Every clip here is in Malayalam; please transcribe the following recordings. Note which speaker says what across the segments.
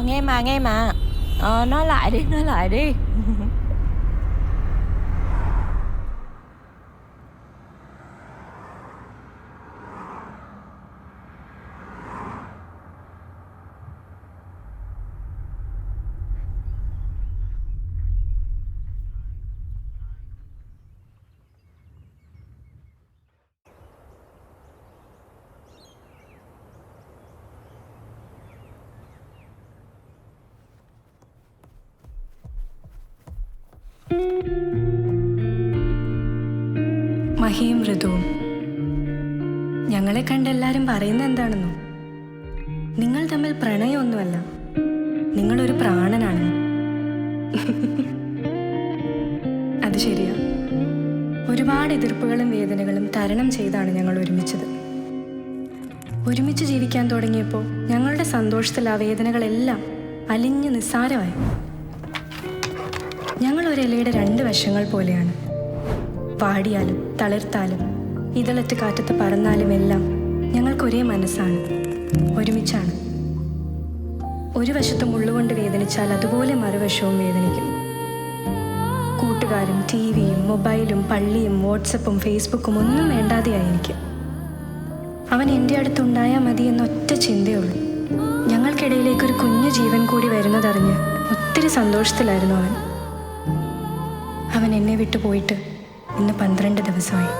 Speaker 1: nghe mà. Nói lại đi.
Speaker 2: മഹിയും ഋതുവും ഞങ്ങളെ കണ്ട് എല്ലാവരും പറയുന്നത് എന്താണെന്നോ, നിങ്ങൾ തമ്മിൽ പ്രണയമൊന്നുമല്ല, നിങ്ങളൊരു പ്രാണനാണ്. അത് ശരിയാ. ഒരുപാട് എതിർപ്പുകളും വേദനകളും തരണം ചെയ്താണ് ഞങ്ങൾ ഒരുമിച്ചത്. ഒരുമിച്ച് ജീവിക്കാൻ തുടങ്ങിയപ്പോൾ ഞങ്ങളുടെ സന്തോഷത്തിൽ ആ വേദനകളെല്ലാം അലിഞ്ഞ് നിസ്സാരമായി. ഞങ്ങൾ ഒരു ഇലയുടെ രണ്ട് വശങ്ങൾ പോലെയാണ്. പാടിയാലും തളിർത്താലും ഇതളറ്റ് കാറ്റത്ത് പറന്നാലും എല്ലാം ഞങ്ങൾക്കൊരേ മനസ്സാണ്, ഒരുമിച്ചാണ്. ഒരു വശത്ത് മുള്ളുകൊണ്ട് വേദനിച്ചാൽ അതുപോലെ മറുവശവും വേദനിക്കും. കൂട്ടുകാരും ടിവിയും മൊബൈലും പള്ളിയും വാട്സപ്പും ഫേസ്ബുക്കും ഒന്നും വേണ്ടാതെയായി എനിക്ക്. അവൻ എൻ്റെ അടുത്തുണ്ടായാൽ മതി എന്നൊറ്റ ചിന്തയുള്ളൂ. ഞങ്ങൾക്കിടയിലേക്കൊരു കുഞ്ഞു ജീവൻ കൂടി വരുന്നതറിഞ്ഞ് ഒത്തിരി സന്തോഷത്തിലായിരുന്നു അവൻ. അവൻ എന്നെ വിട്ടു പോയിട്ട് ഇന്ന് 12 ദിവസമായി.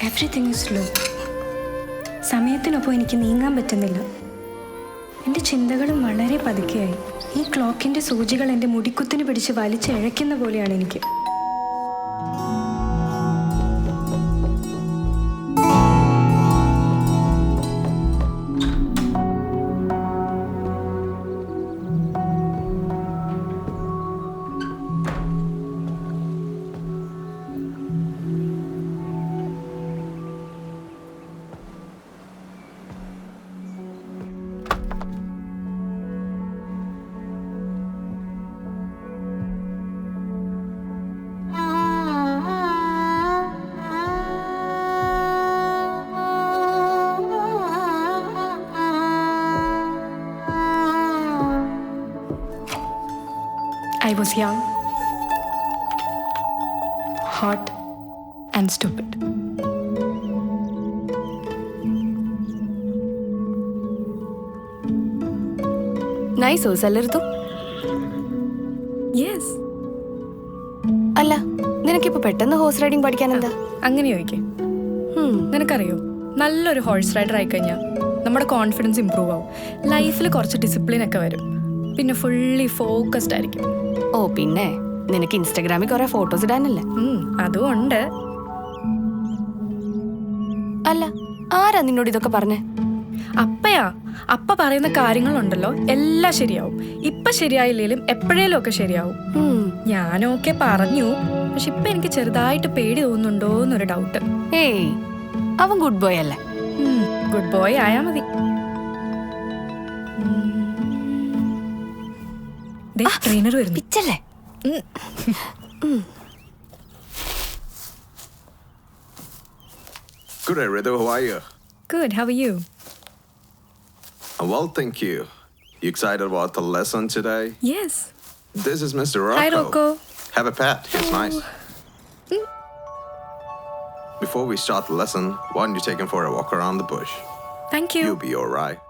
Speaker 2: Everything is slow. സമയത്തിനൊപ്പം എനിക്ക് നീങ്ങാൻ പറ്റുന്നില്ല. എൻ്റെ ചിന്തകളും വളരെ പതുക്കെയായി. ഈ ക്ലോക്കിൻ്റെ സൂചികൾ എൻ്റെ മുടിക്കുത്തിന് പിടിച്ച് വലിച്ചിഴയ്ക്കുന്ന പോലെയാണ് എനിക്ക്. I was young, hot and stupid.
Speaker 3: Nice horse അല്ലെടുത്തു.
Speaker 2: Yes.
Speaker 3: അല്ല, നിനക്കിപ്പോൾ പെട്ടെന്ന് ഹോഴ്സ് റൈഡിങ് പഠിക്കാൻ എന്താ?
Speaker 2: അങ്ങനെ ചോദിക്കേ. നിനക്കറിയോ, നല്ലൊരു ഹോഴ്സ് റൈഡർ ആയിക്കഴിഞ്ഞാൽ നമ്മുടെ കോൺഫിഡൻസ് ഇമ്പ്രൂവ് ആവും. ലൈഫിൽ കുറച്ച് ഡിസിപ്ലിൻ ഒക്കെ വരും. പിന്നെ ഫുള്ളി ഫോക്കസ്ഡ് ആയിരിക്കും.
Speaker 3: ഓ പിന്നെ നിനക്ക് ഇൻസ്റ്റാഗ്രാമിൽ കുറെ ഫോട്ടോസ് ഇടാനല്ലേ?
Speaker 2: അതും ഉണ്ട്.
Speaker 3: അല്ല, ആരാ നിന്നോട് ഇതൊക്കെ പറഞ്ഞേ?
Speaker 2: അപ്പയാ. അപ്പ പറയുന്ന കാര്യങ്ങളുണ്ടല്ലോ, എല്ലാം ശരിയാവും. ഇപ്പൊ ശരിയായില്ലേലും എപ്പോഴേലും ഒക്കെ ശരിയാവും. ഞാനൊക്കെ പറഞ്ഞു. പക്ഷെ ഇപ്പൊ എനിക്ക് ചെറുതായിട്ട് പേടി തോന്നുന്നുണ്ടോ എന്നൊരു ഡൗട്ട്.
Speaker 3: ഏയ്, അവൻ ഗുഡ് ബോയ് അല്ലേ?
Speaker 2: ഗുഡ് ബോയ് ആയാ മതി. ട്രെയിനർ വരുന്നു.
Speaker 3: പിച്ചല്ലേ?
Speaker 4: Good day, Ritu. How are you?
Speaker 2: Good. How are you?
Speaker 4: Well, thank you. You excited about the lesson today?
Speaker 2: Yes.
Speaker 4: This is Mr. Rocco.
Speaker 2: Hi, Rocco.
Speaker 4: Have a pet. He's nice. Before we start the lesson, why don't you take him for a walk around the bush?
Speaker 2: Thank you.
Speaker 4: You'll be all right.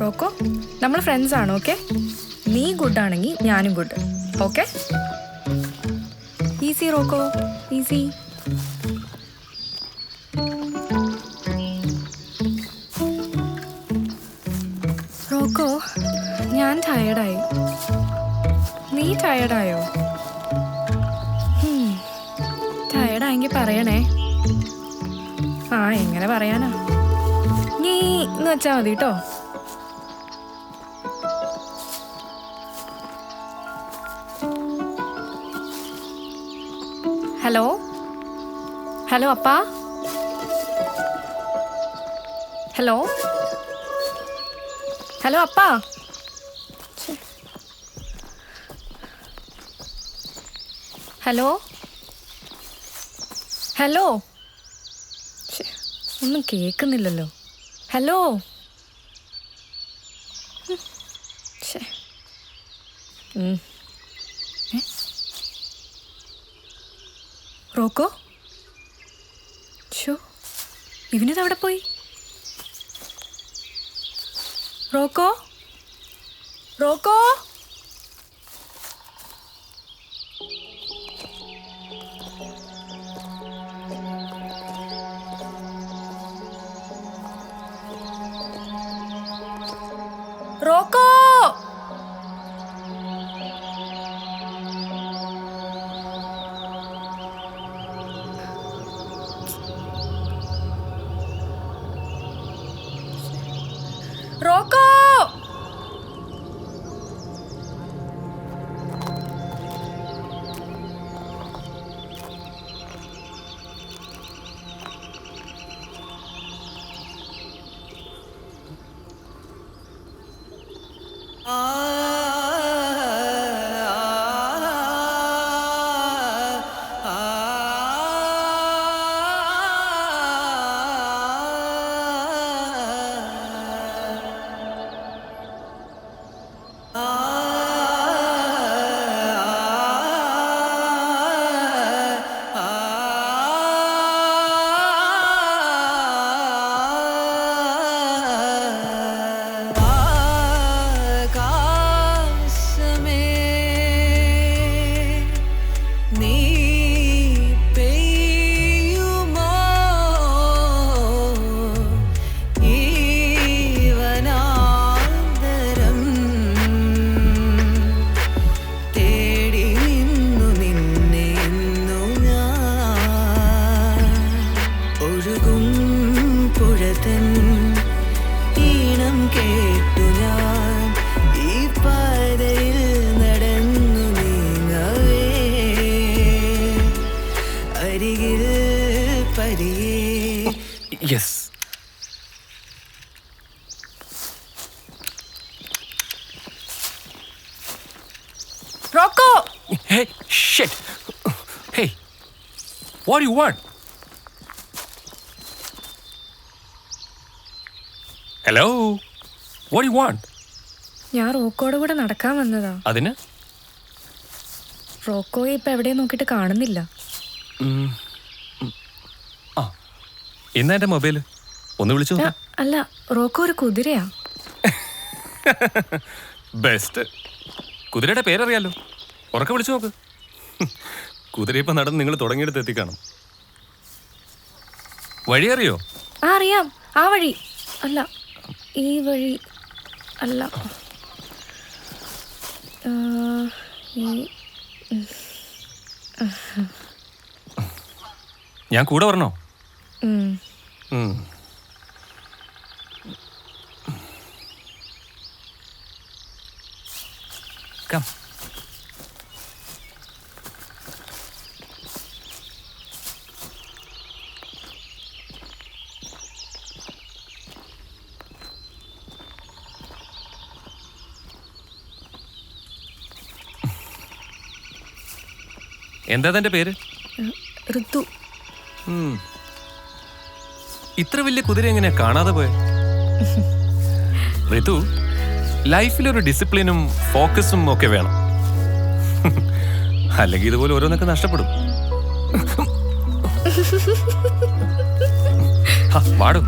Speaker 2: Roko, നമ്മൾ ഫ്രണ്ട്സ് ആണ്. ഓക്കെ, നീ ഗുഡ് ആണെങ്കിൽ ഞാനും good. Okay, easy Rocco, easy. Rocco, ഞാൻ ടയേർഡായി. നീ ടയർഡായോ? ടയർഡായെങ്കിൽ പറയണേ. എങ്ങനെ പറയാനാ, നീ എന്ന് വെച്ചാ മതി കേട്ടോ. ഹലോ ഹലോ അപ്പാ, ഹലോ ഹലോ അപ്പാ. ഹലോ ഹലോ, ഒന്നും കേൾക്കുന്നില്ലല്ലോ. ഹലോ, റോക്കോ, ഷോ ഇവനിതവിടെ പോയി? Roko, Roko, Roko. Roko,
Speaker 5: Yes.
Speaker 2: Rocco!
Speaker 5: Hey, shit! Hey, what do you want? Hello? What do you want?
Speaker 2: ഞാൻ റോക്കോയുടെ കൂടെ നടക്കാൻ വന്നതാ.
Speaker 5: അതിന്?
Speaker 2: റോക്കോയെ ഇപ്പൊ എവിടെ നോക്കിയിട്ട് കാണുന്നില്ല.
Speaker 5: എന്നാ എന്റെ മൊബൈല് ഒന്ന് വിളിച്ചു.
Speaker 2: അല്ല, റോക്കോ ഒരു കുതിരയാ.
Speaker 5: ബെസ്റ്റ്. കുതിരയുടെ പേരറിയാലോ, ഉറക്കെ വിളിച്ചു നോക്ക്. കുതിര ഇപ്പൊ നടന്ന് നിങ്ങൾ തുടങ്ങിയെടുത്ത് എത്തിക്കാണും. വഴി അറിയോ?
Speaker 2: അറിയാം, ആ വഴി അല്ല, ഈ വഴി അല്ല.
Speaker 5: ഞാൻ കൂടെ വരണോ? Come. എന്താ തന്റെ പേര്?
Speaker 2: ഋതു.
Speaker 5: ഇത്ര വലിയ കുതിര എങ്ങനെയാ കാണാതെ പോയെ? ഋതു, ലൈഫിലൊരു ഡിസിപ്ലിനും ഫോക്കസും ഒക്കെ വേണം. അല്ലെങ്കിൽ ഇതുപോലെ ഓരോന്നൊക്കെ നഷ്ടപ്പെടും. പാടും.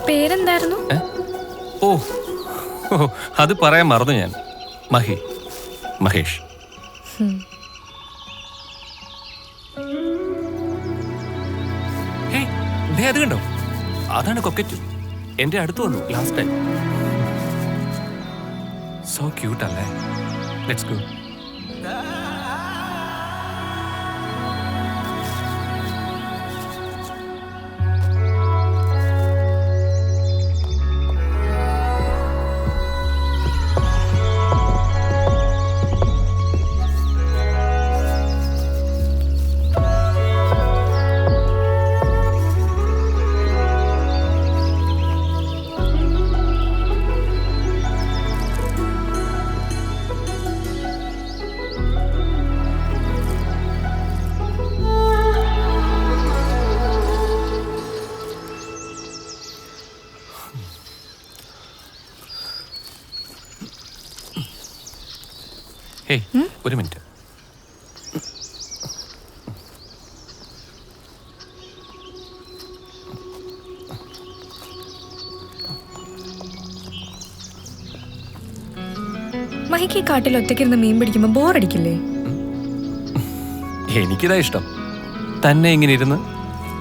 Speaker 2: പേരെന്തായിരുന്നു?
Speaker 5: ഓ, അത് പറയാൻ മറന്നു ഞാൻ. മഹേഷ്. അത് കണ്ടോ, അതാണ് കൊക്കറ്റ്. എൻ്റെ അടുത്ത് വന്നു ലാസ്റ്റ് ടൈം. സോ ക്യൂട്ട് അല്ലേ? Let's go. ഹേയ്, ഒരു മിനിറ്റ്.
Speaker 2: മഹിക്ക് ഈ കാട്ടിൽ ഒറ്റയ്ക്കിരുന്ന് മീൻ പിടിക്കുമ്പോൾ ബോറടിക്കില്ലേ?
Speaker 5: എനിക്കിതാ ഇഷ്ടം. തന്നെ ഇങ്ങനെ ഇരുന്ന്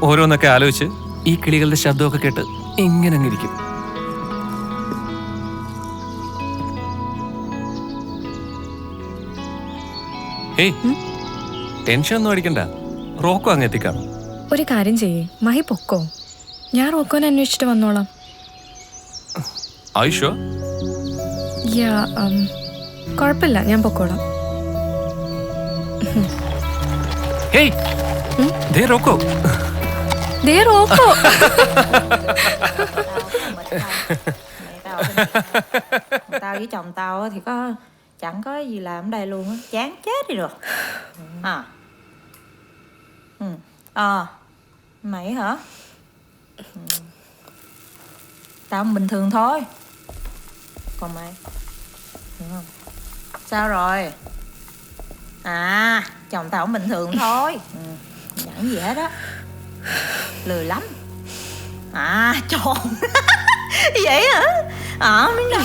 Speaker 5: ഓരോന്നൊക്കെ ആലോചിച്ച് ഈ കിളികളുടെ ശബ്ദമൊക്കെ കേട്ട് ഇങ്ങനെ അങ്ങ് ഇരിക്കും. ഏയ്, ടെൻഷൻ ഒന്നും അടിക്കണ്ട. റോക്കോ അങ്ങ് എത്തിക്കാം.
Speaker 2: ഒരു കാര്യം ചെയ്യേ, മഹി പൊക്കോ, ഞാൻ റോക്കോനെ അന്വേഷിച്ചിട്ട് വന്നോളാം.
Speaker 5: ആയിഷോ?
Speaker 2: യാ, കുഴപ്പമില്ല, ഞാൻ പൊക്കോളാം.
Speaker 5: ഹേയ്, ദേ റോക്കോ.
Speaker 2: ദേ Roko.
Speaker 1: Tao với chồng tao thì chẳng có gì làm ở đây luôn á, chán chết đi rồi. Mày hả? Tao cũng bình thường thôi. Còn mày? Đúng không? Sao rồi? Chồng tao cũng bình thường thôi. Chẳng gì hết á. Lười lắm. Tròn. Vậy hả? Miếng đâu.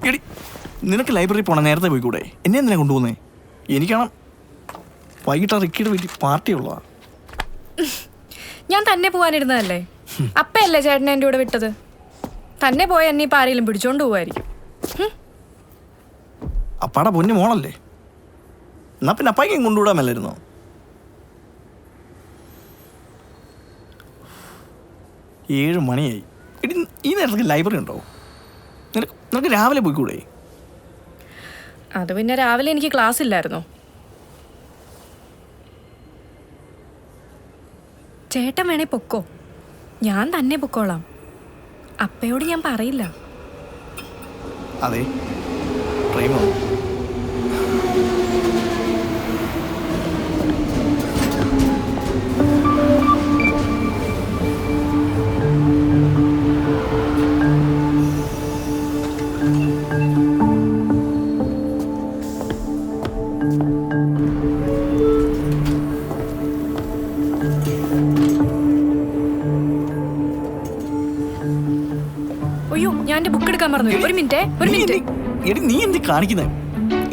Speaker 6: എടി, നിനക്ക് ലൈബ്രറി പോണ നേരത്തെ പോയിക്കൂടെ? എന്നെ എന്തിനാ കൊണ്ടുപോകുന്നേ? എനിക്കാണ് വൈകിട്ട് റിക്കിയുടെ വീട്ടിൽ പാർട്ടി ഉള്ളതാ.
Speaker 2: ഞാൻ തന്നെ പോവാനിരുന്നതല്ലേ, അപ്പയല്ലേ ചേട്ടനെ എൻ്റെ കൂടെ വിട്ടത്. തന്നെ പോയ എന്നെ ഇപ്പം ആരെങ്കിലും പിടിച്ചോണ്ട് പോവായിരിക്കും.
Speaker 6: അപ്പാടെ പൊന്നു മോളല്ലേ, എന്നാ പിന്നെ അപ്പായിക്കും കൊണ്ടുവിടാൻ മേലായിരുന്നോ? ഏഴ് മണിയായി. എടി, ഈ നേരത്തേക്ക് ലൈബ്രറി ഉണ്ടോ? നിനക്ക് രാവിലെ പോയിക്കൂടെ?
Speaker 2: അത് പിന്നെ രാവിലെ എനിക്ക് ക്ലാസ് ഇല്ലായിരുന്നോ? ചേട്ടൻ വേണേ പൊക്കോ, ഞാൻ തന്നെ പൊക്കോളാം. അപ്പയോട് ഞാൻ പറയില്ല.
Speaker 6: അതെ, ട്രെയിൻ വന്നു.
Speaker 2: അയ്യോ, ഞാൻ എന്റെ ബുക്ക് എടുക്കാൻ മറന്നു. ഒരു മിനിറ്റ്.
Speaker 6: എടി, നീ എന്ത് കാണിക്കുന്നേ?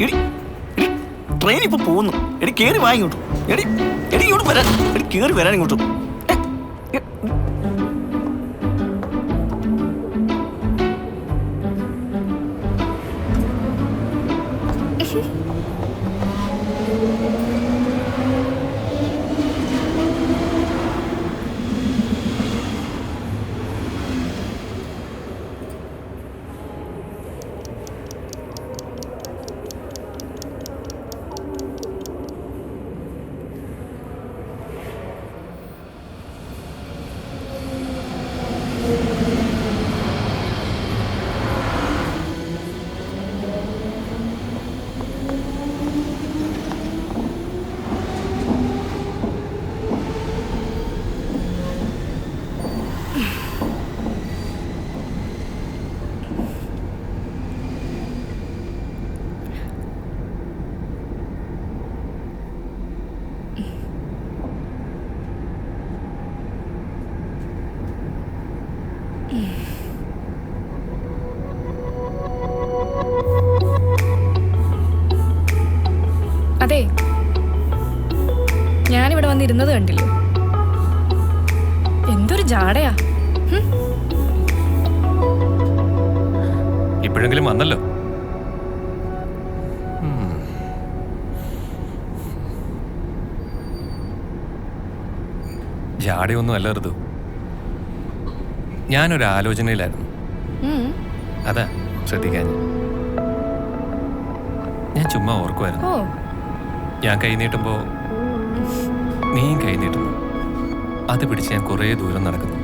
Speaker 6: എടി, ട്രെയിൻ ഇപ്പൊ പോകുന്നു. എടി, കേറി വാ ഇങ്ങോട്ട്. എടി, ഇങ്ങോട്ട് വരാൻ. എടി, കേറി വരാൻ ഇങ്ങോട്ട്.
Speaker 2: അതെ, ഞാനിവിടെ വന്നിരുന്നത് കണ്ടില്ലേ? എന്തൊരു ജാടയാ.
Speaker 5: ഇപ്പോഴെങ്കിലും വന്നല്ലോ. ജാടയൊന്നും അല്ല ഋതു, ഞാനൊരു ആലോചനയിലായിരുന്നു. അതാ ശ്രദ്ധിക്കാൻ. ഞാൻ ചുമ്മാ ഓർക്കുമായിരുന്നു,
Speaker 2: ഓ,
Speaker 5: ഞാൻ കൈ നീട്ടുമ്പോ നീയും കൈ നീട്ടുന്നു. അത് പിടിച്ച് ഞാൻ കുറേ ദൂരം നടക്കുന്നു.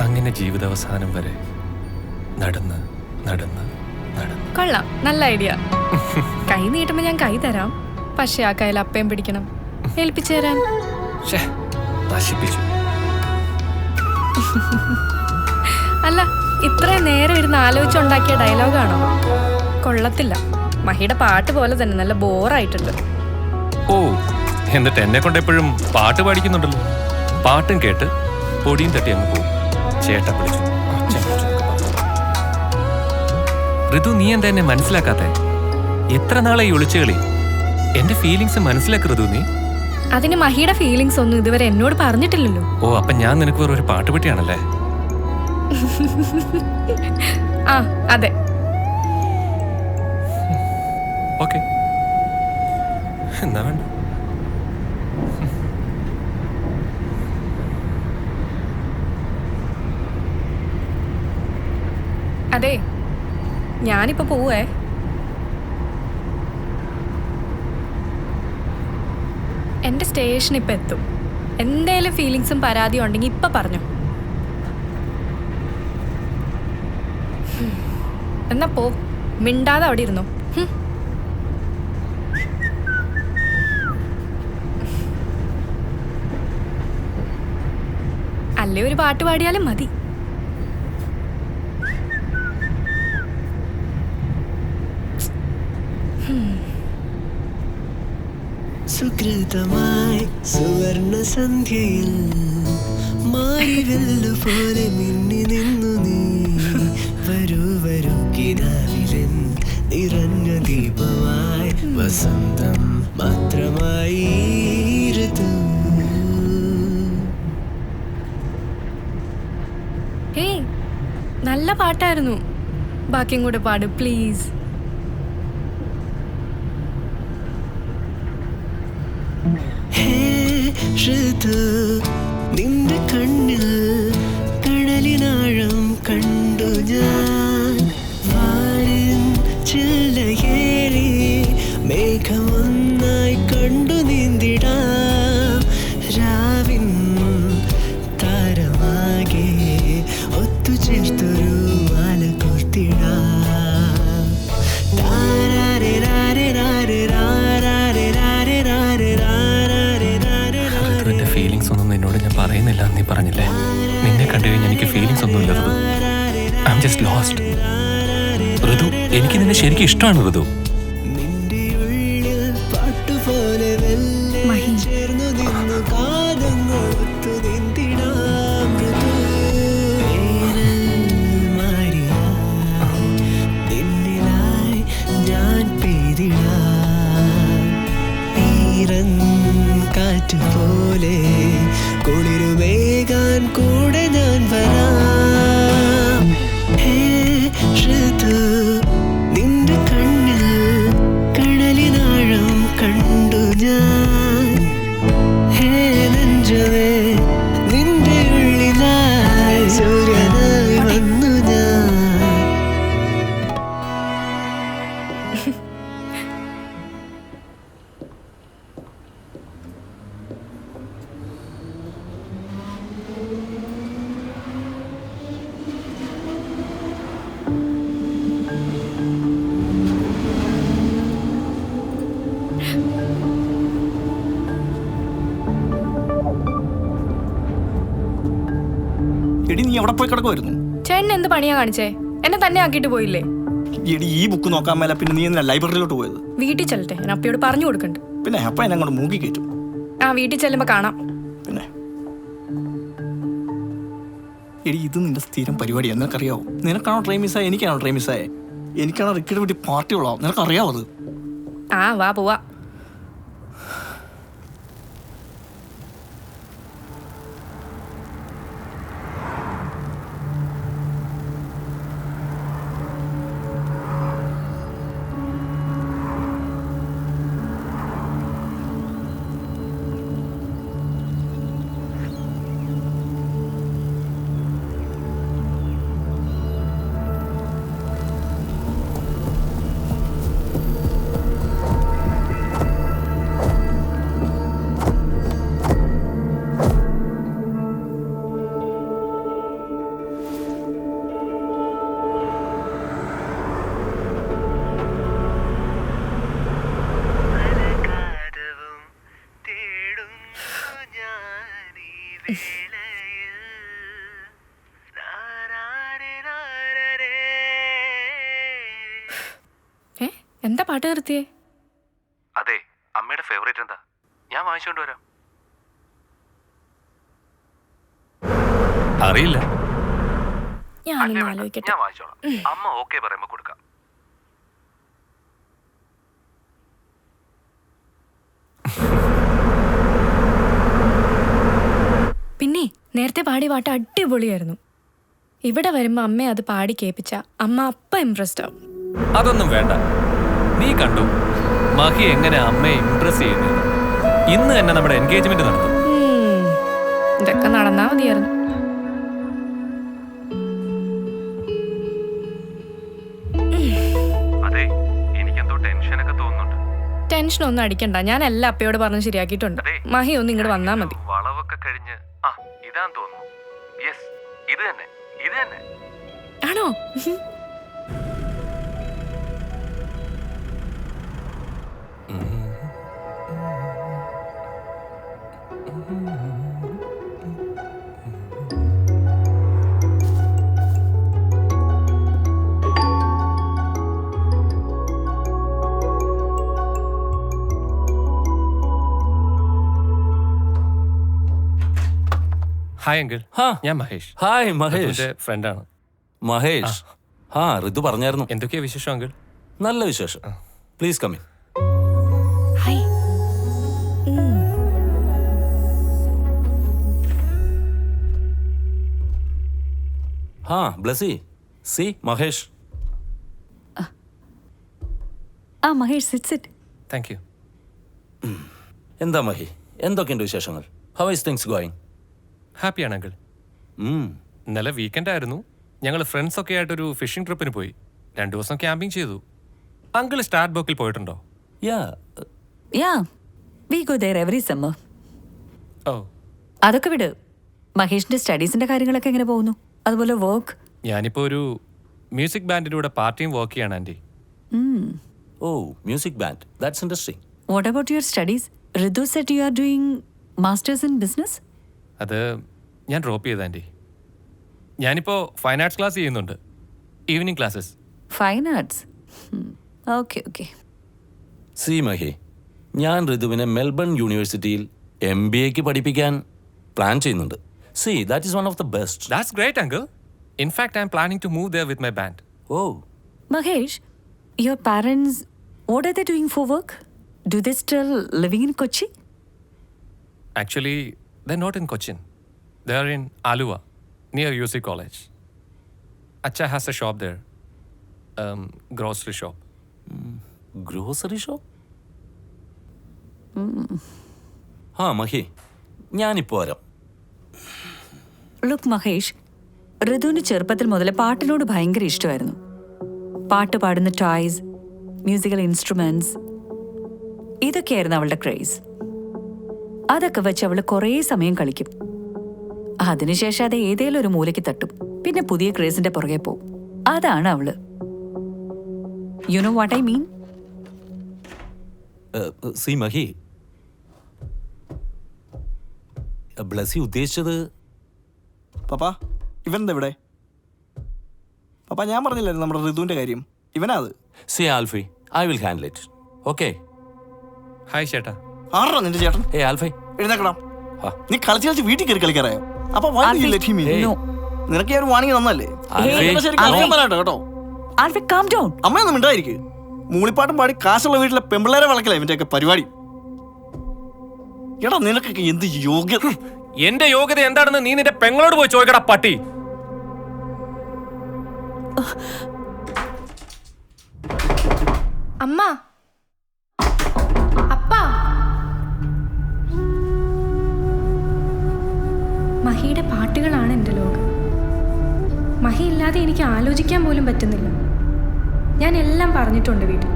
Speaker 5: അങ്ങനെ ജീവിതാവസാനം വരെ നടന്ന് നടന്ന് നടന്ന്.
Speaker 2: കൊള്ളാം, നല്ല ഐഡിയ. കൈ നീട്ടുമ്പോ ഞാൻ കൈ തരാം, പക്ഷെ ആ കയ്യിൽ അപ്പയും പിടിക്കണം, ഏൽപ്പിച്ചു തരാൻ.
Speaker 5: നശിപ്പിച്ചു.
Speaker 2: അല്ല, ഇത്രയും നേരം ഇരുന്ന് ആലോചിച്ചുണ്ടാക്കിയ ഡയലോഗാണോ? കൊള്ളത്തില്ല. മഹിയുടെ പാട്ട് പോലെ തന്നെ നല്ല ബോറായിട്ടുണ്ട്.
Speaker 5: ഓ, എന്നിട്ട് എന്നെ കൊണ്ട് എപ്പോഴും പാട്ട് പാടിക്കുന്നുണ്ടല്ലോ. പാട്ടും കേട്ട് പൊടിയും തട്ടി അങ്ങ് പോകും. ചേട്ട പിടിച്ചു. ഋതു, നീ എന്താ എന്നെ മനസ്സിലാക്കാത്തെ? എത്ര നാളെ ഒളിച്ചു കളി? എന്റെ ഫീലിങ്സ് മനസ്സിലാക്കി ഋതു നീ.
Speaker 2: അതിന് മഹിയുടെ ഫീലിങ്സ് ഒന്നും ഇതുവരെ എന്നോട് പറഞ്ഞിട്ടില്ലല്ലോ.
Speaker 5: ഓ, അപ്പൊ ഞാൻ നിനക്ക് വേറെ ഒരു പാട്ടുപെട്ടിയാണല്ലേ?
Speaker 2: ആ, അതെ.
Speaker 5: ഓക്കെ, എന്നാ വേണ്ട.
Speaker 2: അതെ, ഞാനിപ്പോ പോവേ. എന്റെ സ്റ്റേഷൻ ഇപ്പൊ എത്തും. എന്തേലും ഫീലിങ്സും പരാതിയും ഉണ്ടെങ്കിൽ ഇപ്പൊ പറഞ്ഞു. എന്നാ പോ, മിണ്ടാതെ അവിടെ ഇരുന്നോ. അല്ലേ ഒരു പാട്ട് പാടിയാലും മതി.
Speaker 7: സുകൃതമായി സുവർണ സന്ധ്യയിൽ മാരിവെല്ലു പോലെ മിന്നി നിന്നു നീ. വരൂ വരൂ കിനാവിലെൻ നിറഞ്ഞ ദീപമായി വസന്തം മാത്രമായി ഋതു.
Speaker 2: ഏയ്, നല്ല പാട്ടായിരുന്നു. ബാക്കിയും കൂടെ പാട് പ്ലീസ്.
Speaker 7: ഋതു, നിന്റെ കണ്ണിൽ കടലിനാഴം കണ്ടു ഞാൻ. വാരിൻ ചില്ലയേറി മേഘമൊന്നായി കണ്ടു നീന്തിടാം. രാവിൻ താരമാകെ ഒത്തുചേർത്തൊരു മാല കോർത്തിടാം.
Speaker 5: എന്റെ ഫീലിങ്സ് ഒന്നും നിന്നോട് ഞാൻ പറയുന്നില്ല നീ പറഞ്ഞില്ലേ? നിന്നെ കണ്ടു കഴിഞ്ഞാൽ എനിക്ക് ഫീലിങ്സ് ഒന്നുമില്ല Ritu. I am just lost. Ritu, എനിക്ക് നിന്നെ ശരിക്കും ഇഷ്ടമാണ് ഋതു.
Speaker 2: മഹി,
Speaker 7: കാറ്റ് പോലെ കുളിരുമേകാൻ കൂടെ ഞാൻ വരാം. ഋതു, നിന്റെ കണ്ണിൽ കടലിനാഴം കണ്ടു ഞാൻ. നെഞ്ചമേ, നിന്റെ ഉള്ളിലായി സൂര്യനായി വന്നു ഞാൻ.
Speaker 6: എടി, നീ എവിടെ പോയി കിടക്കുമായിരുന്നു?
Speaker 2: ചേട്ടൻ എന്ത് പണിയാ കാണിച്ചേ? എന്നെ തന്നെ ആക്കിയിട്ട് പോയില്ലേ?
Speaker 6: എടി, ഈ ബുക്ക് നോക്കാൻ മേല പിന്നെ നീ എന്തിനാ ലൈബ്രറിയിലോട്ട് പോയത്?
Speaker 2: വീട്ടിൽ ചെല്ലട്ടെ, ഞാൻ അപ്പയോട് പറഞ്ഞു കൊടുക്കണ്ട്.
Speaker 6: പിന്നെ അപ്പ എന്നെ അങ്ങോട്ട് മൂക്കി കയറ്റും.
Speaker 2: ആ, വീട്ടിൽ ചെല്ലുമ്പോ കാണാം.
Speaker 6: പിന്നെ എടി ഇത് നിന്റെ സ്ഥിരം പരിപാടിയാണ്, നിനക്കറിയാവോ? നിനക്കാണോ ട്രെയിൻ മിസ്സായ, എനിക്കാണോ ട്രെയിൻ മിസ്സായ? എനിക്കാണോ റിക്കിയുടെ വീട്ടിൽ പാർട്ടി ഉള്ളതാവും, നിനക്കറിയാവോ അത്?
Speaker 3: ആ വാ പോവാ. എന്താ പാട്ട് നിർത്തിയേ?
Speaker 5: അതെ, അമ്മയുടെ ഫേവറേറ്റ് എന്താ? ഞാൻ വാങ്ങിച്ചുകൊണ്ട് വരാം. അറിയില്ല,
Speaker 3: ഞാനൊന്ന് ആലോചിക്കട്ടെ.
Speaker 5: ഞാൻ വാങ്ങിച്ചോളാം. അമ്മ ഓക്കെ പറയുമ്പോ കൊടുക്കാം.
Speaker 2: പിന്നെ നേരത്തെ പാടിയ പാട്ട് അടിപൊളിയായിരുന്നു. ഇവിടെ വരുമ്പോ അമ്മ അത് പാടി കേൾപ്പിച്ച അമ്മ അപ്പം ഇംപ്രസ്ഡ് ആവും.
Speaker 5: അതൊന്നും വേണ്ട. നീ കണ്ടു മഹി എങ്ങനെ അമ്മയെ ഇംപ്രസ് ചെയ്യുന്നത്. ഇന്ന് തന്നെ നമ്മുടെ എൻഗേജ്മെന്റ് നടത്തും.
Speaker 2: ഇതൊക്കെ നടന്നാ മതിയായിരുന്നു.
Speaker 5: അതെ, എനിക്കെന്തോ ടെൻഷനൊക്കെ തോന്നുന്നുണ്ട്.
Speaker 2: ടെൻഷനൊന്നും അടിക്കണ്ട, ഞാൻ എല്ലാം അപ്പയോട് പറഞ്ഞ് ശരിയാക്കിയിട്ടുണ്ട്. മഹി ഒന്ന് ഇങ്ങോട്ട് വന്നാ മതി.
Speaker 5: വളവൊക്കെ കഴിഞ്ഞ് ഇതാന്ന് തോന്നുന്നു. യെസ്, ഇത് തന്നെ, ഇത് തന്നെ.
Speaker 2: ആണോ?
Speaker 5: Hi uncle. ഞാൻ മഹേഷ്.
Speaker 8: ഹായ് മഹേഷ്.
Speaker 5: ഫ്രണ്ടാണ്
Speaker 8: മഹേഷ്. ഋതു പറഞ്ഞായിരുന്നു.
Speaker 5: എന്തൊക്കെയാ വിശേഷം അങ്കിൾ?
Speaker 8: നല്ല വിശേഷം. Please come in.
Speaker 2: Hi.
Speaker 8: Blessy, see Mahesh.
Speaker 1: Mahesh, sit.
Speaker 5: Thank you.
Speaker 8: എന്താ മഹി, എന്തൊക്കെയുണ്ട് വിശേഷങ്ങൾ? How is things going?
Speaker 5: ഹാപ്പിയാണ് അങ്കിൾ. ഇന്നലെ വീക്കെൻഡ് ആയിരുന്നു. ഞങ്ങൾ ഫ്രണ്ട്സ് ഒക്കെ ആയിട്ടൊരു ഫിഷിംഗ് ട്രിപ്പിന് പോയി. 2 ദിവസം ക്യാമ്പിംഗ് ചെയ്തു. അങ്കിൾ സ്റ്റാർട്ട് ബോക്കിൽ പോയിട്ടുണ്ടോ?
Speaker 1: We go there every summer.
Speaker 5: Oh,
Speaker 1: അതൊക്കെ വിട്. മഹേഷിന്റെ സ്റ്റഡീസിന്റെ കാര്യങ്ങളൊക്കെ എങ്ങനെ പോകുന്നു? അതുപോലെ വർക്ക്?
Speaker 5: ഞാനിപ്പോ ഒരു മ്യൂസിക് ബാൻഡിന്റെ കൂടെ പാർട്ട് ടൈം വർക്ക് ചെയ്യാണ് ആൻറ്റി.
Speaker 8: ഓ, music band. That's interesting.
Speaker 1: What about your studies? Ritu said you are doing masters in business.
Speaker 5: അത് ഞാൻ ഡ്രോപ്പ് ചെയ്ത ആൻറ്റി. ഞാനിപ്പോ ഫൈൻ ആർട്സ് ക്ലാസ് ചെയ്യുന്നുണ്ട്, evening classes.
Speaker 1: Fine arts, okay.
Speaker 8: See Mahi, ഞാൻ ഋതുവിനെ മെൽബൺ യൂണിവേഴ്സിറ്റിയിൽ MBA പഠിപ്പിക്കാൻ പ്ലാൻ ചെയ്യുന്നുണ്ട്. See, that is one of the best.
Speaker 5: That's great, uncle. In fact, I'm planning to move there with my band.
Speaker 8: Oh,
Speaker 1: Mahesh, your parents, what are they doing for work? Do they still living in Kochi?
Speaker 5: Actually, they're not in Cochin. They're in Aluva, near UC College. Acha has a shop there. Grocery shop.
Speaker 8: Grocery shop? Mahi, ഞാനിപ്പോ വരാം.
Speaker 1: ലുക്ക് മഹേഷ്, ഋതുവിന് ചെറുപ്പത്തിൽ മുതലേ പാട്ടിനോട് ഭയങ്കര ഇഷ്ടമായിരുന്നു. പാട്ട് പാടുന്ന ടോയ്സ്, മ്യൂസിക്കൽ ഇൻസ്ട്രുമെന്റ്സ്, ഇതൊക്കെയായിരുന്നു അവളുടെ ക്രേസ്. അതൊക്കെ വെച്ച് അവള് കുറേ സമയം കളിക്കും. അതിനുശേഷം അത് ഏതേലും ഒരു മൂലയ്ക്ക് തട്ടും. പിന്നെ പുതിയ ക്രേസിന്റെ പുറകെ പോവും. അതാണ് അവള്. You know what I mean?
Speaker 8: C Mahi, Blessy ഉദ്ദേശിച്ചത്.
Speaker 6: പാപ്പാ, ഇവനെന്താ ഇവിടെ? പാപ്പാ, ഞാൻ പറഞ്ഞില്ലായിരുന്നു നമ്മുടെ ഋതുവിന്റെ കാര്യം. ഇവനാ അത്.
Speaker 8: C Alfie, I will handle it. Okay.
Speaker 5: Hi ചേട്ടാ.
Speaker 6: ആരാ നിന്റെ ചേട്ടൻ?
Speaker 8: ഹേ ആൽഫി,
Speaker 6: എഴുന്നേക്കടാ. നീ കളിച്ച് വീട്ടിൽ കയറി കളിക്കാറായോ? അപ്പൊ
Speaker 1: No.
Speaker 6: നിനക്ക് ഞാൻ ഒരു വാണിംഗ് തന്നല്ലേ? ശരി കേട്ടോ.
Speaker 1: Alfred, calm down.
Speaker 6: അമ്മയൊന്നും മിണ്ടായിരിക്കും. മൂളിപ്പാട്ടും പാടി കാശുള്ള വീട്ടിലെ പെമ്പിള്ളേരെ വളക്കലേ ഇവന്റെയൊക്കെ പരിപാടി. എടാ നിനക്കൊക്കെ എന്ത് യോഗ്യത?
Speaker 5: എന്റെ യോഗ്യത എന്താണെന്ന് നീ നിന്റെ പെങ്ങളോട് പോയി ചോദിക്കടാ പട്ടി.
Speaker 2: അമ്മ, അപ്പാ. മഹിയുടെ പാട്ടുകളാണ് എൻ്റെ ലോകം. മഹി ഇല്ലാതെ എനിക്ക് ആലോചിക്കാൻ പോലും പറ്റുന്നില്ല. ഞാൻ എല്ലാം പറഞ്ഞിട്ടുണ്ട് വീട്ടിൽ.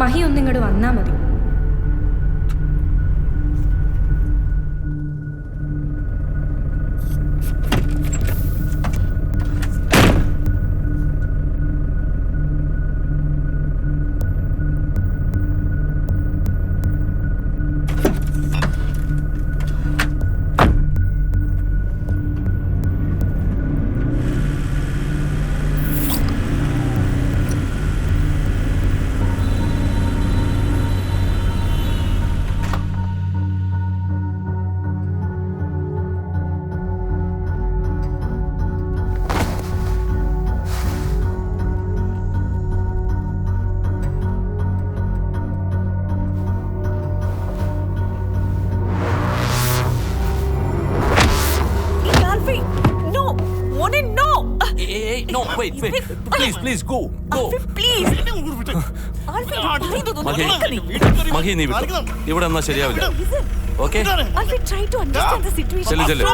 Speaker 2: മഹി ഒന്നിങ്ങോട്ട് വന്നാൽ മതി.
Speaker 8: No, wait. Please, go. Mahi, നീ വിട്ടു. ഇവിടെ എന്നാ ശരിയാവില്ല. ഓക്കെ, ചെല്ലു.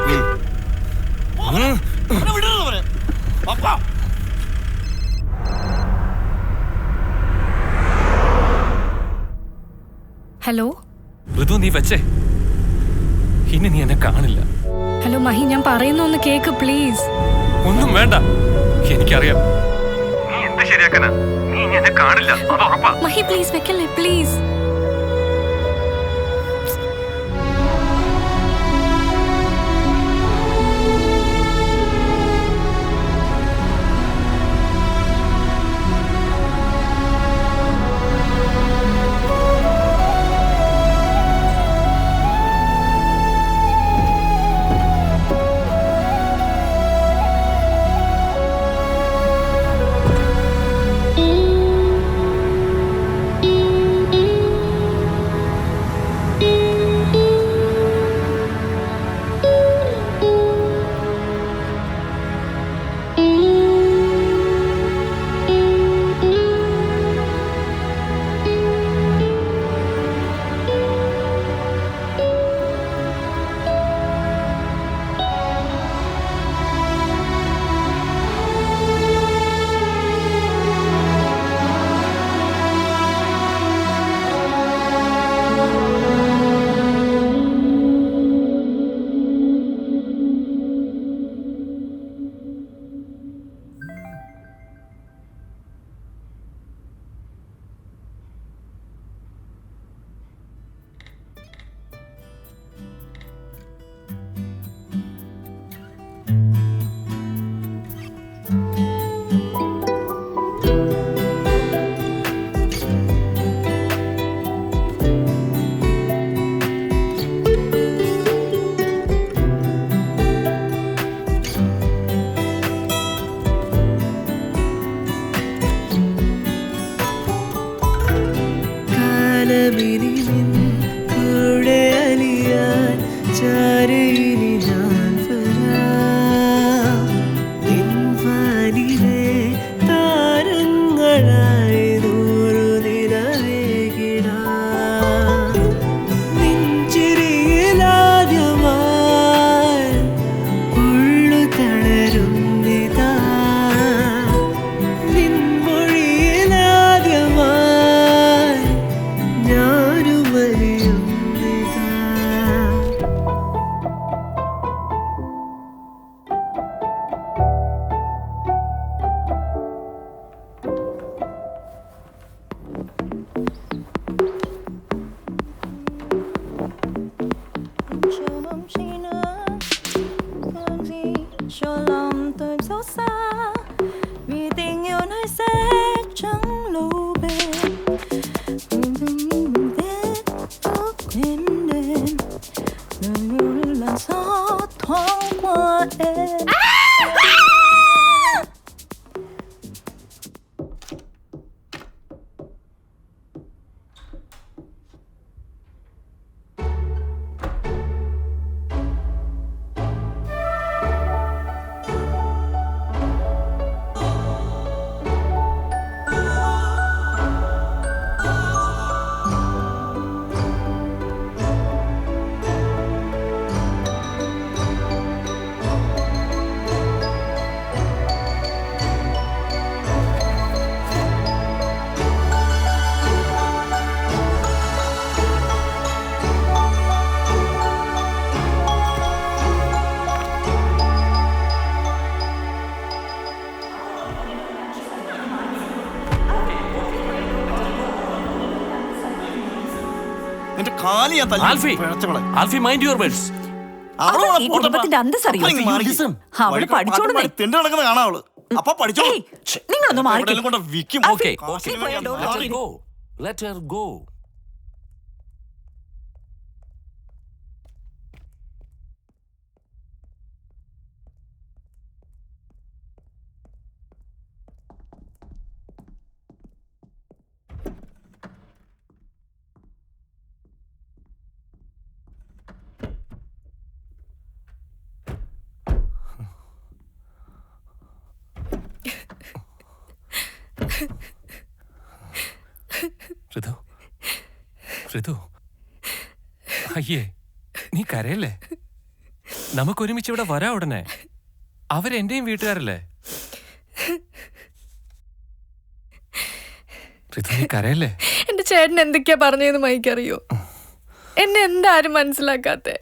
Speaker 2: ഹലോ
Speaker 5: ഋതു, നീ വെച്ചേ. ഇനി നീ എന്നെ കാണില്ല.
Speaker 2: ഹലോ മഹി, ഞാൻ പറയുന്ന ഒന്ന് കേക്ക് പ്ലീസ്.
Speaker 5: ഒന്നും വേണ്ട, എനിക്കറിയാം. നീ എന്ത് ശരിയാക്കാനാ? നീ എന്നെ കാണില്ല, അത് ഉറപ്പാ.
Speaker 2: മഹി പ്ലീസ് വെക്കല്ലേ പ്ലീസ്.
Speaker 7: കൂടെ അലിയാൻ ചാരയിനി ഞാൻ വരാം. നിൻവാനിലെ താരങ്ങളായി നൂറു നിലവേകിടാം. നെഞ്ചിരിയിലാദ്യമായി ഉള്ളു തളരും നിതാ. നിൻമൊഴിയിലാദ്യമായി ഞാനും വലിയും നിതാ.
Speaker 9: cho lòng tôi xót xa vì tình yêu này sẽ chẳng lâu bền. Mình biết ước đêm đêm đời như làn gió thoáng qua em.
Speaker 6: കാലി ഞാൻ തല്ലി
Speaker 8: ആൽഫി
Speaker 6: പിഴച്ചവളെ.
Speaker 8: Alfie mind your words.
Speaker 6: അവള്
Speaker 1: അവൾ
Speaker 6: വേണം
Speaker 1: ഈ
Speaker 6: പോട്ടെ,
Speaker 1: കുടുംബത്തിന്റെ
Speaker 6: അപ്പ.
Speaker 1: അന്തസ്സ് അറിയോ?
Speaker 6: അപ്പ ഇങ്ങ് മാറിക്ക്.
Speaker 8: Listen.
Speaker 1: അവള്
Speaker 6: വഴിക്ക്
Speaker 1: പഠിച്ചോളുന്നേ.
Speaker 6: പാട്ട് പാടി തെണ്ടി നടക്കുന്ന കാണാം അവള്. അപ്പൊ പഠിച്ചോളൂ.
Speaker 1: ഏയ്, നിങ്ങളൊന്ന് മാറിക്ക്.
Speaker 6: എവിടെയെങ്കിലും കൊണ്ട് വിക്കും.
Speaker 8: Okay,
Speaker 6: കാശിന്
Speaker 1: നീ പോയി
Speaker 6: വേണ്ടി
Speaker 1: door
Speaker 8: Let
Speaker 6: മാറി.
Speaker 8: her go. Let her go.
Speaker 5: ഋതു ഋതു അയ്യേ നീ കരയല്ലേ? നമുക്കൊരുമിച്ച് ഇവിടെ വരാ ഉടനെ. അവരെന്റെയും വീട്ടുകാരല്ലേ? ഋതു നീ കരയല്ലേ?
Speaker 3: എന്റെ ചേട്ടൻ എന്തൊക്കെയാ പറഞ്ഞതെന്ന് മൈക്കറിയോ? എന്നെ എന്താരും മനസ്സിലാക്കാത്തെ?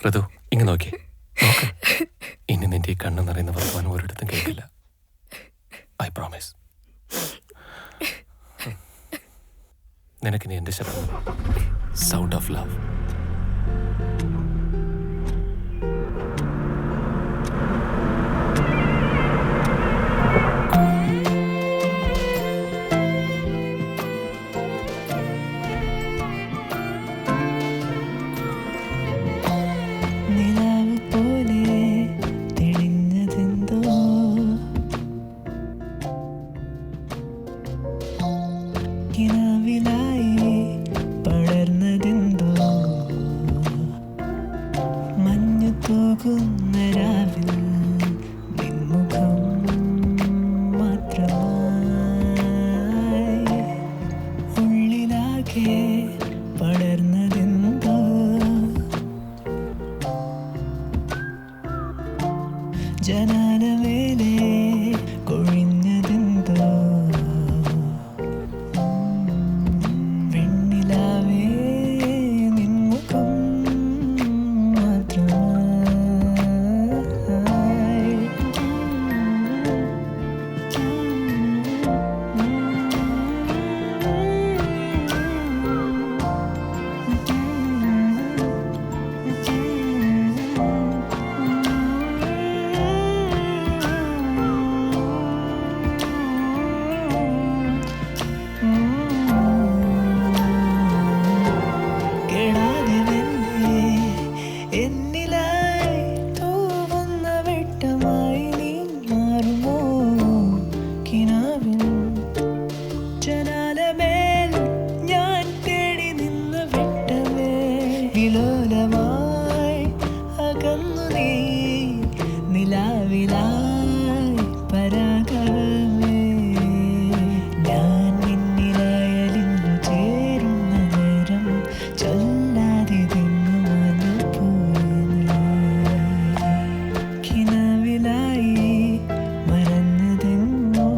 Speaker 5: ഋതു ഇങ്ങ് നോക്കി നോക്ക്. ഇനി നിന്റെ ഈ കണ്ണ് നിറയുന്ന വർത്തമാനം ഒരിടത്തും കേൾക്കില്ല. I promise. നിനക്കിനി എന്റെ ശബ്ദം സൗണ്ട് ഓഫ് ലവ്.
Speaker 7: നിലാവ് പോലെ തെളിഞ്ഞതെന്തോ കിനാവിലായി പടർന്നതെന്തോ മഞ്ഞു തൂകുന്ന രാവിൽ നിൻമുഖം മാത്രമായി ഉള്ളിലാകെ പടർന്നതെന്തോ ജനാലമേലെ കൊഴിഞ്ഞതെന്തോ വെണ്ണിലാവേ നിൻമുഖം മാത്രമായി കെടാതെ വെന്നേ എന്നിലായി തൂവുന്ന വെട്ടമായി നീ മാറുമോ കിനാവിൻ ജനാലമേൽ ഞാൻ തേടി നിന്ന വെട്ടമേ വിലോലമായി അകന്നു നീ നിലാവിലായി പരാഗമേ ഞാൻ നിന്നിലായലിന്നു ചേരുന്ന നേരം ചൊല്ലാതെ തിന്നുമന്നു പോയി കിനാവിലായി മറന്നതെന്നോ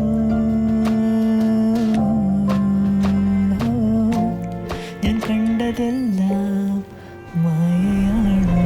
Speaker 7: ഞാൻ കണ്ടതെല്ലാം മായയാണോ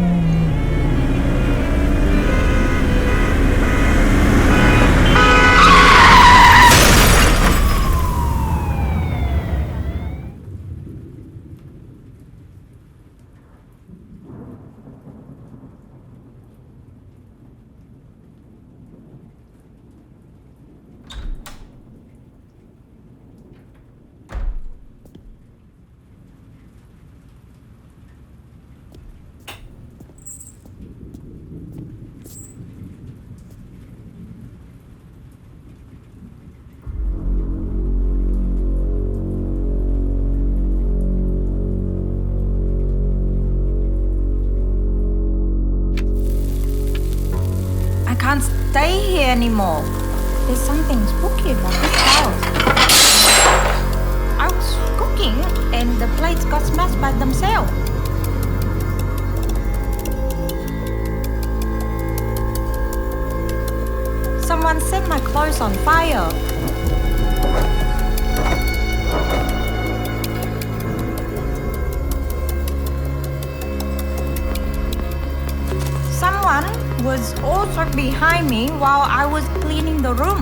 Speaker 9: I can't stay here anymore. There's something spooky about this house. I was cooking and the plates got smashed by themselves. Someone set my clothes on fire. Someone was also behind me while I was cleaning the room.